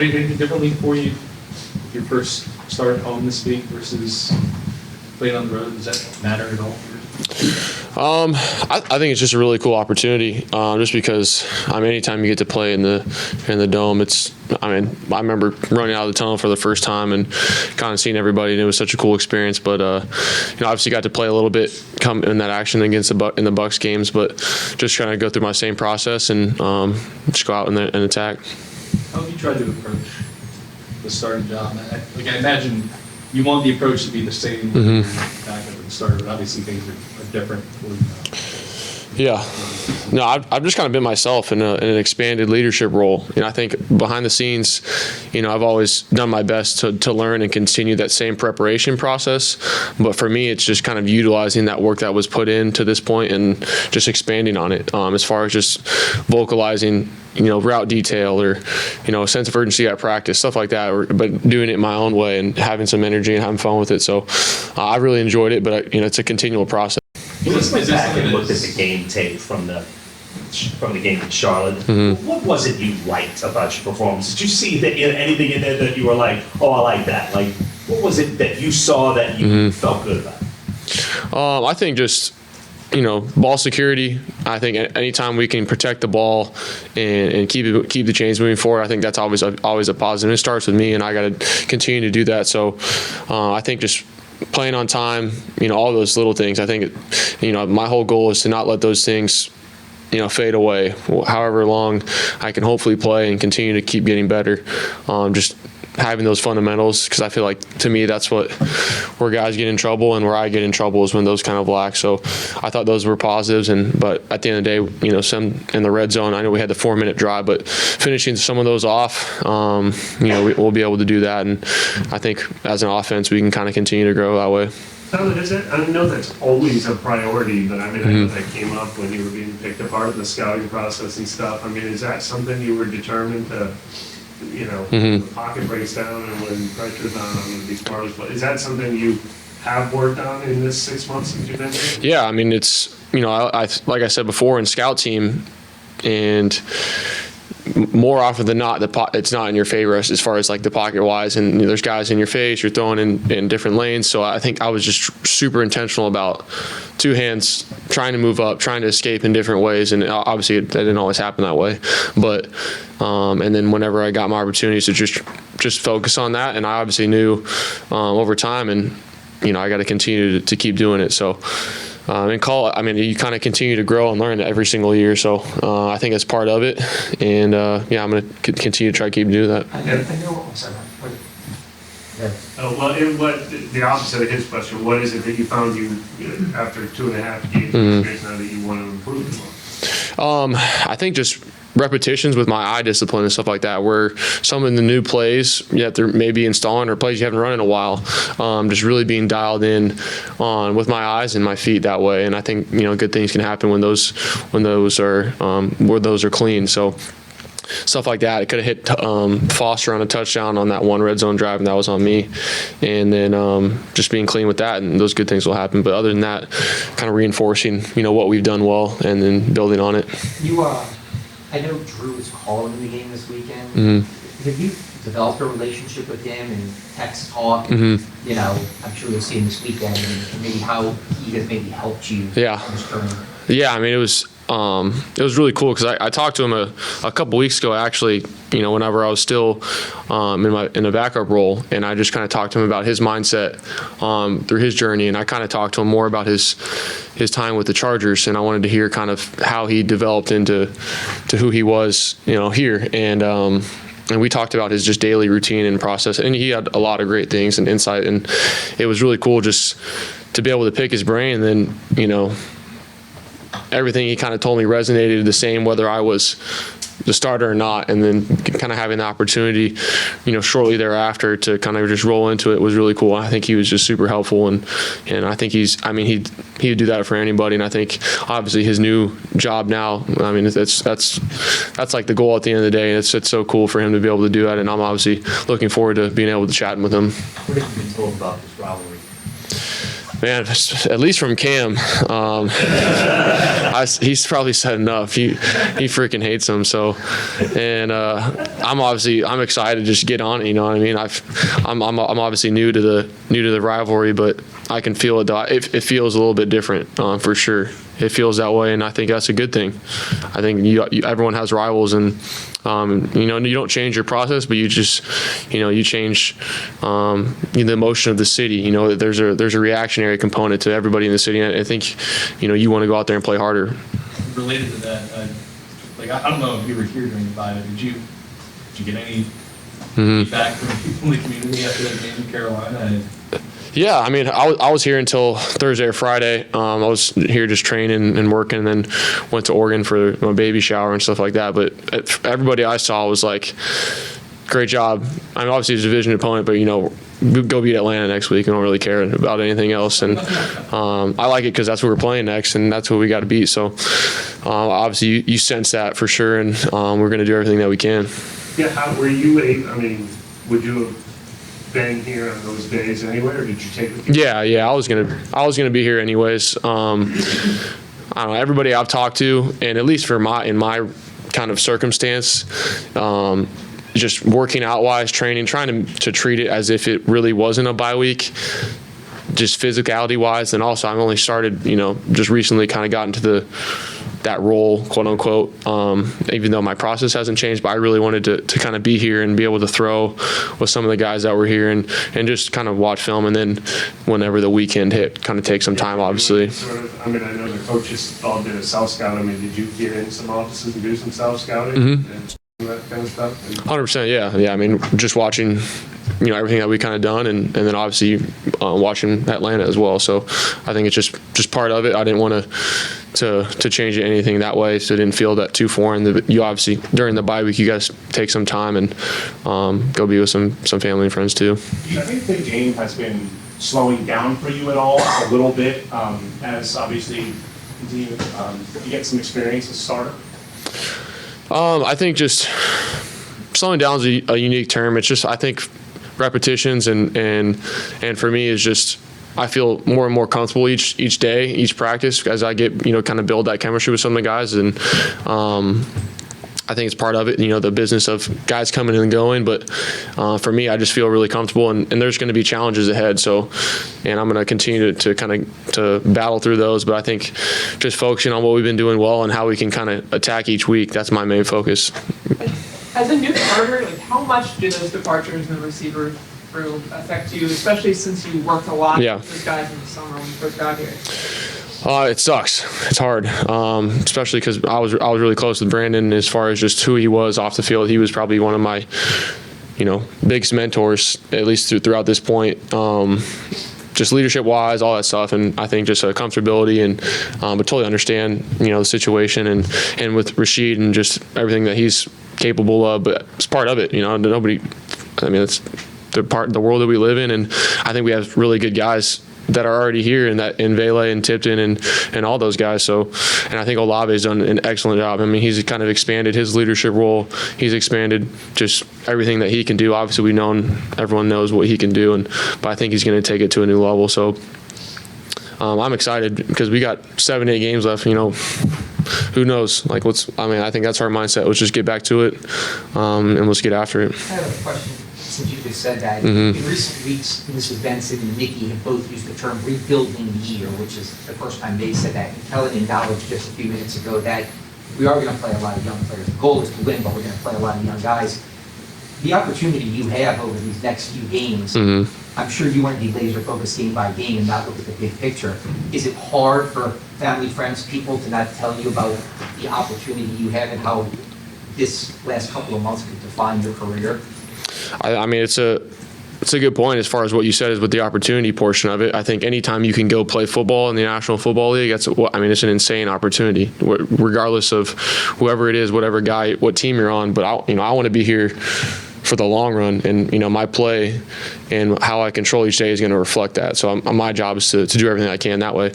Anything differently for you? Your first start at home this week versus playing on the road, does that matter at all? I think it's just a really cool opportunity. Just because anytime you get to play in the dome, I remember running out of the tunnel for the first time and kind of seeing everybody, and it was such a cool experience. But obviously got to play a little bit come in that action against in the Bucs games, but just trying to go through my same process and just go out and attack. How have you tried to approach the starting job? I imagine you want the approach to be the same back at the start, but obviously things are different for you now. Yeah. No, I've just kind of been myself in an expanded leadership role. I think behind the scenes, I've always done my best to learn and continue that same preparation process. But for me, it's just kind of utilizing that work that was put in to this point and just expanding on it. As far as just vocalizing, route detail or, a sense of urgency at practice, stuff like that, but doing it my own way and having some energy and having fun with it. So I really enjoyed it, but it's a continual process. You went back and looked at the game tape from the game in Charlotte. Mm-hmm. What was it you liked about your performance? Did you see anything in there that you were like, oh, I like that? Like, what was it that you saw that you felt good about? I think just, ball security. I think anytime we can protect the ball and keep the chains moving forward, I think that's always a positive. It starts with me, and I got to continue to do that. So I think just playing on time, all those little things. I think, my whole goal is to not let those things, fade away. However long I can hopefully play and continue to keep getting better. Just having those fundamentals, because I feel like to me that's where guys get in trouble, and where I get in trouble is when those kind of lack. So I thought those were positives, but at the end of the day, some in the red zone, I know we had the 4-minute drive, but finishing some of those off, we'll be able to do that, and I think as an offense we can kind of continue to grow that way. Tyler, I know that's always a priority, but I know that came up when you were being picked apart in the scouting process and stuff. Is that something you were determined to, when the pocket breaks down and when pressure's on, I'm going to be smart. Is that something you have worked on in this 6 months since you've been here? Yeah, it's, I like I said before, in scout team, and more often than not, it's not in your favor as far as like the pocket wise, and there's guys in your face, you're throwing in different lanes. So I think I was just super intentional about two hands, trying to move up, trying to escape in different ways, and obviously that didn't always happen that way. But and then whenever I got my opportunities to just focus on that, and I obviously knew over time, and I got to continue to keep doing it. So. You kind of continue to grow and learn every single year. So I think that's part of it. And, I'm going to continue to try to keep doing that. I know. I'm sorry. The opposite of his question, what is it that you found after 2.5 games now that you want to improve on? I think just repetitions with my eye discipline and stuff like that, where some of the new plays you have to maybe installing, or plays you haven't run in a while, just really being dialed in on with my eyes and my feet that way. And I think good things can happen when those are clean. So stuff like that. It could have hit Foster on a touchdown on that one red zone drive, and that was on me. And then just being clean with that, and those good things will happen. But other than that, kind of reinforcing what we've done well and then building on it. I know Drew is calling the game this weekend. Have you developed a relationship with him and text talk? I'm sure you'll see him this weekend, and maybe how he has maybe helped you on this journey. Yeah, it was really cool because I talked to him a couple weeks ago, actually, whenever I was still in a backup role, and I just kind of talked to him about his mindset through his journey, and I kind of talked to him more about his time with the Chargers, and I wanted to hear kind of how he developed into who he was, here, and we talked about his just daily routine and process, and he had a lot of great things and insight, and it was really cool just to be able to pick his brain, and then, everything he kind of told me resonated the same, whether I was the starter or not, and then kind of having the opportunity, shortly thereafter to kind of just roll into it was really cool. I think he was just super helpful, and I think he would do that for anybody, and I think obviously his new job now, that's like the goal at the end of the day, and it's so cool for him to be able to do that, and I'm obviously looking forward to being able to chat with him. What have you been told about this rivalry? Man, at least from Cam, he's probably said enough. He freaking hates him. So, and I'm excited to just get on it. You know what I mean? I'm obviously new to the rivalry, but I can feel it. Though. It feels a little bit different for sure. It feels that way, and I think that's a good thing. I think everyone has rivals, and you don't change your process, but you just you change the emotion of the city. You know, there's a reactionary component to everybody in the city, and I think you want to go out there and play harder. Related to that, I don't know if you were here during the bye, but did you get any feedback from people in the community after that game in Carolina? Yeah, I mean, I was here until Thursday or Friday. I was here just training and working, and then went to Oregon for my baby shower and stuff like that. But everybody I saw was like, great job. I mean, obviously it's a division opponent, but go beat Atlanta next week. I don't really care about anything else. And I like it because that's who we're playing next, and that's who we got to beat. So obviously you sense that for sure, and we're going to do everything that we can. Yeah, how were you would you have been here on those days anyway, or did you take it? Yeah, I was gonna be here anyways. I don't know, everybody I've talked to, and at least in my kind of circumstance, just working out wise, training, trying to treat it as if it really wasn't a bye week, just physicality wise. And also I've only started, just recently kind of got into that role, quote unquote, even though my process hasn't changed, but I really wanted to kind of be here and be able to throw with some of the guys that were here and just kind of watch film, and then whenever the weekend hit, kind of take some time, obviously. I know the coaches all did a self-scout. Did you get in some offices and do some self-scouting and that kind of stuff? 100%, yeah. I mean, just watching, everything that we kind of done, and then obviously watching Atlanta as well. So I think it's just part of it. I didn't want to change anything that way, so it didn't feel that too foreign. You obviously, during the bye week, you guys take some time and go be with some family and friends too. Do you think the game has been slowing down for you at all a little bit as obviously you get some experience as a starter? I think just slowing down is a unique term. It's just, I think, repetitions and for me is just, I feel more and more comfortable each day, each practice, as I get, kind of build that chemistry with some of the guys. And I think it's part of it, the business of guys coming and going. But for me, I just feel really comfortable, and there's going to be challenges ahead. So, and I'm going to continue to kind of to battle through those. But I think just focusing on what we've been doing well and how we can kind of attack each week, that's my main focus. As a new starter, how much do those departures in the receiver room affect you, especially since you worked a lot with those guys in the summer when you first got here? It sucks. It's hard, especially because I was really close with Brandon as far as just who he was off the field. He was probably one of my, biggest mentors, at least throughout this point. Just leadership-wise, all that stuff, and I think just a comfortability and but totally understand the situation and with Rashid and just everything that he's capable of. But it's part of it, nobody. I mean, it's the world that we live in, and I think we have really good guys that are already here, and that in Vele and Tipton and all those guys. So, and I think Olave's done an excellent job. I mean, he's kind of expanded his leadership role. He's expanded just everything that he can do. Obviously, everyone knows what he can do, but I think he's going to take it to a new level. So, I'm excited because we got 7-8 games left. Who knows? I think that's our mindset. Let's just get back to it, and let's get after it. I have a question. Since you just said that, in recent weeks, Mrs. Benson and Mickey have both used the term rebuilding year, which is the first time they said that. And Kellen acknowledged just a few minutes ago that we are going to play a lot of young players. The goal is to win, but we're going to play a lot of young guys. The opportunity you have over these next few games, I'm sure you want to be laser focused game by game and not look at the big picture. Is it hard for family, friends, people to not tell you about the opportunity you have and how this last couple of months could define your career? I mean, it's a good point as far as what you said is with the opportunity portion of it. I think anytime you can go play football in the National Football League, it's an insane opportunity, regardless of whoever it is, whatever guy, what team you're on. But I want to be here for the long run, and my play and how I control each day is going to reflect that. So my job is to do everything I can that way,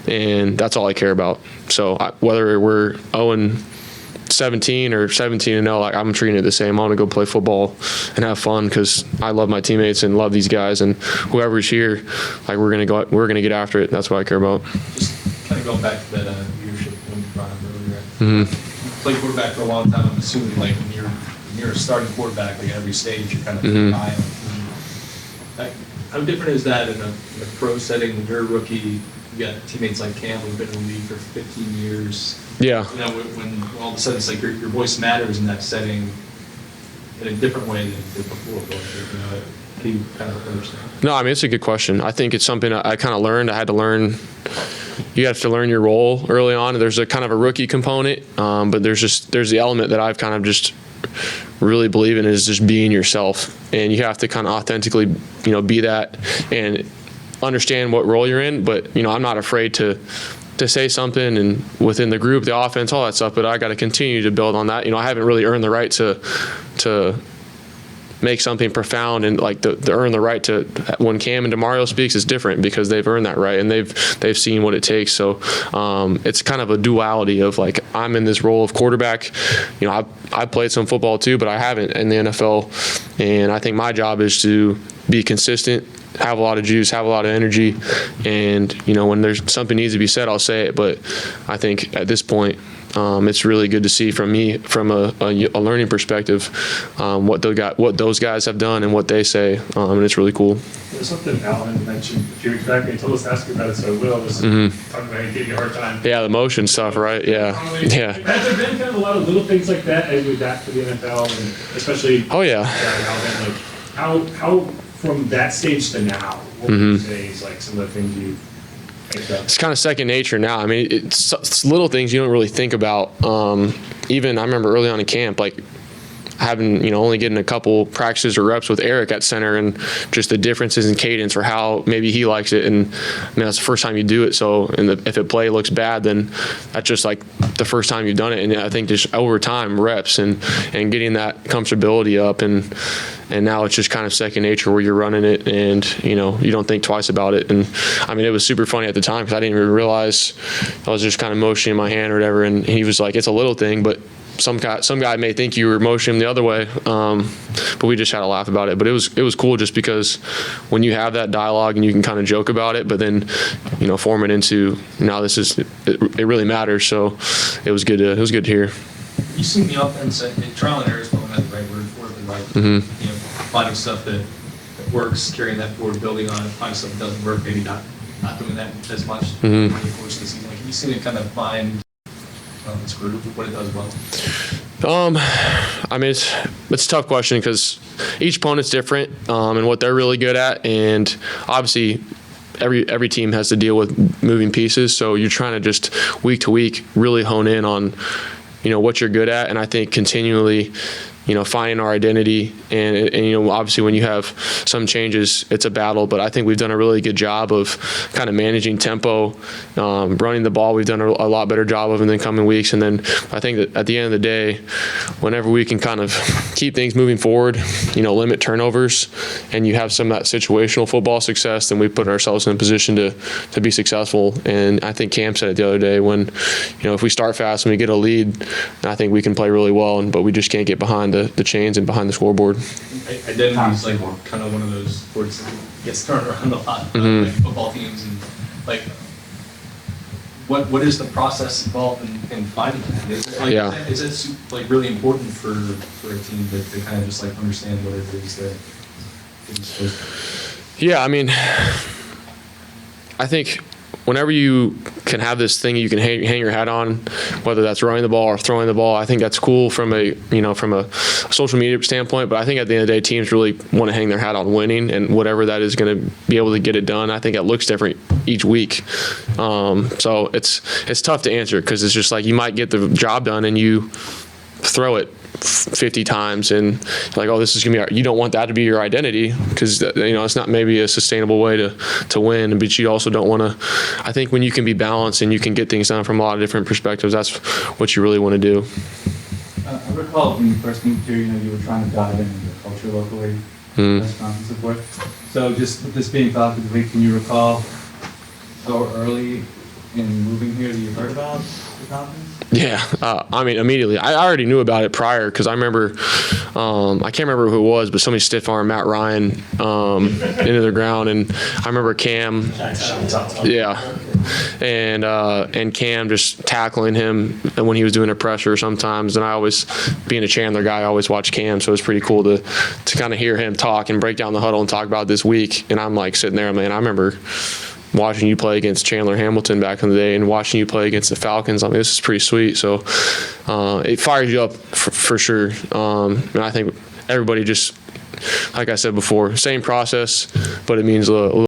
and that's all I care about. So whether we're 0-2 17 or 17-0, like I'm treating it the same. I want to go play football and have fun because I love my teammates and love these guys, and whoever's here, like we're gonna get after it. That's what I care about. Just kind of going back to that leadership when you brought up earlier. You played quarterback for a long time. I'm assuming like when you're a starting quarterback, like at every stage, you're kind of the guy on the team. Like, how different is that in a pro setting when you're a rookie? You got teammates like Cam who've been in the league for 15 years. Yeah. You know, when all of a sudden it's like your voice matters in that setting in a different way than it did before. But, you know, how do you kind of understand? No, I mean, it's a good question. I think it's something I kind of learned. I had to learn. You have to learn your role early on. There's a kind of a rookie component, but there's the element that I've kind of just really believe in is just being yourself, and you have to kind of authentically, be that and understand what role you're in. But I'm not afraid to say something and within the group, the offense, all that stuff. But I got to continue to build on that. I haven't really earned the right to make something profound, and like the earn the right to, when Cam and DeMario speaks is different because they've earned that right and they've seen what it takes. So it's kind of a duality of like, I'm in this role of quarterback. I played some football too, but I haven't in the NFL. And I think my job is to be consistent, have a lot of juice, have a lot of energy. And, when there's something needs to be said, I'll say it. But I think at this point, it's really good to see from me, from a learning perspective, what those guys have done and what they say, and it's really cool. There's something Alan mentioned a few weeks back, and he told us to ask you about it, so I will. This is talking about he gave you a hard time. Yeah, the motion stuff, right? Yeah. Has there been kind of a lot of little things like that as you adapt to the NFL, and especially? Oh yeah. Like how from that stage to now, what would you say is like some of the things you? It's kind of second nature now. I mean, it's little things you don't really think about. Even I remember early on in camp, like having, only getting a couple practices or reps with Eric at center, and just the differences in cadence or how maybe he likes it. And that's the first time you do it. So, if a play looks bad, then that's just like the first time you've done it. And I think just over time, reps and getting that comfortability up, and now it's just kind of second nature where you're running it, and you don't think twice about it. And I mean, it was super funny at the time because I didn't even realize I was just kind of motioning my hand or whatever, and he was like, "It's a little thing, but some guy may think you were motioning the other way." But we just had a laugh about it. But it was cool just because when you have that dialogue and you can kind of joke about it, but then form it into now it really matters. So it was good to hear. You see the offense, trial and error is probably not the right word for it, but like, finding stuff that works, carrying that forward, building on it, finding stuff that doesn't work, maybe not doing that as much during the course of the season. Like, you see it kind of find this group, what it does well. I mean, it's a tough question because each opponent's different and what they're really good at, and obviously every team has to deal with moving pieces. So you're trying to just week to week really hone in on what you're good at, and I think continually finding our identity, and obviously when you have some changes, it's a battle, but I think we've done a really good job of kind of managing tempo, running the ball. We've done a lot better job of in the coming weeks, and then I think that at the end of the day, whenever we can kind of keep things moving forward, limit turnovers, and you have some of that situational football success, then we put ourselves in a position to be successful. And I think Cam said it the other day when, if we start fast and we get a lead, I think we can play really well, but we just can't get behind the chains and behind the scoreboard. Identity is like kind of one of those words that gets thrown around a lot, like football teams, and like what is the process involved in finding that? Is it like really important for a team to kind of just like understand what it is that it's supposed to? Yeah, I mean, I think whenever you can have this thing you can hang your hat on, whether that's running the ball or throwing the ball, I think that's cool from a social media standpoint. But I think at the end of the day, teams really want to hang their hat on winning, and whatever that is going to be able to get it done. I think it looks different each week. So it's tough to answer because it's just like you might get the job done and you throw it 50 times and like, oh, this is gonna be you don't want that to be your identity because it's not maybe a sustainable way to win. But you also don't want to. I think when you can be balanced and you can get things done from a lot of different perspectives, that's what you really want to do. I recall when you first moved here, you were trying to dive into the culture locally, restaurants and so forth. So just with this being Falcons Week, can you recall how early in moving here that you heard about the Falcons? Yeah, I mean, immediately. I already knew about it prior because I remember, I can't remember who it was, but somebody stiff armed Matt Ryan into the ground, and I remember Cam, yeah, and Cam just tackling him when he was doing a pressure sometimes. And I always, being a Chandler guy, I always watch Cam, so it was pretty cool to kind of hear him talk and break down the huddle and talk about this week. And I'm like sitting there, man, I remember watching you play against Chandler Hamilton back in the day and watching you play against the Falcons. I mean, this is pretty sweet. So it fires you up for sure. And I think everybody just, like I said before, same process, but it means a little